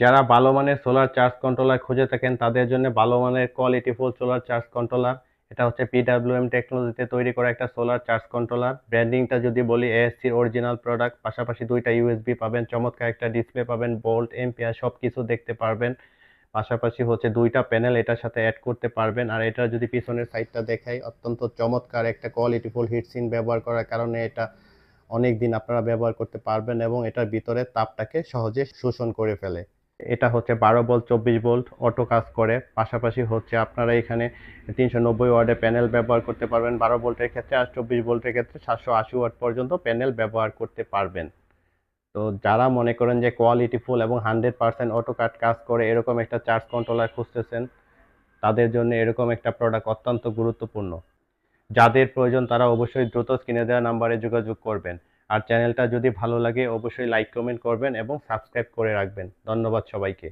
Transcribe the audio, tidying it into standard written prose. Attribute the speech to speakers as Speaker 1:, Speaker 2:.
Speaker 1: যারা ভালো মানের সোলার চার্জ কন্ট্রোলার খুঁজে থাকেন তাদের জন্য ভালো মানের কোয়ালিটিফুল সোলার চার্জ কন্ট্রোলার। এটা হচ্ছে পিডব্লিউএম টেকনোলজিতে তৈরি করা একটা সোলার চার্জ কন্ট্রোলার। ব্র্যান্ডিংটা যদি বলি, এএসসির অরিজিনাল প্রোডাক্ট, পাশাপাশি দুইটা ইউএসবি পাবেন, চমৎকার একটা ডিসপ্লে পাবেন, ভোল্ট এম্পিয়ার সব কিছু দেখতে পারবেন। পাশাপাশি হচ্ছে দুইটা প্যানেল এটার সাথে অ্যাড করতে পারবেন। আর এটা যদি পিছনের সাইডটা দেখাই, অত্যন্ত চমৎকার একটা কোয়ালিটিফুল হিটসিন ব্যবহার করার কারণে এটা অনেক দিন আপনারা ব্যবহার করতে পারবেন এবং এটার ভিতরে তাপটাকে সহজে শোষণ করে ফেলে। এটা হচ্ছে 12 ভোল্ট 24 ভোল্ট অটো কাজ করে। পাশাপাশি হচ্ছে আপনারা এখানে 390 ওয়াটের প্যানেল ব্যবহার করতে পারবেন 12 ভোল্টের ক্ষেত্রে, আর 24 ভোল্টের ক্ষেত্রে 780 ওয়াট পর্যন্ত প্যানেল ব্যবহার করতে পারবেন। তো যারা মনে করেন যে কোয়ালিটিফুল এবং 100% অটো কাট কাজ করে এরকম একটা চার্জ কন্ট্রোলার খুঁজতেছেন, তাদের জন্য এরকম একটা প্রোডাক্ট অত্যন্ত গুরুত্বপূর্ণ। যাদের প্রয়োজন তারা অবশ্যই দ্রুত স্ক্রিনে দেওয়া নাম্বারে যোগাযোগ করবেন। আর চ্যানেলটা যদি ভালো লাগে অবশ্যই লাইক কমেন্ট করবেন এবং সাবস্ক্রাইব করে রাখবেন। ধন্যবাদ সবাইকে।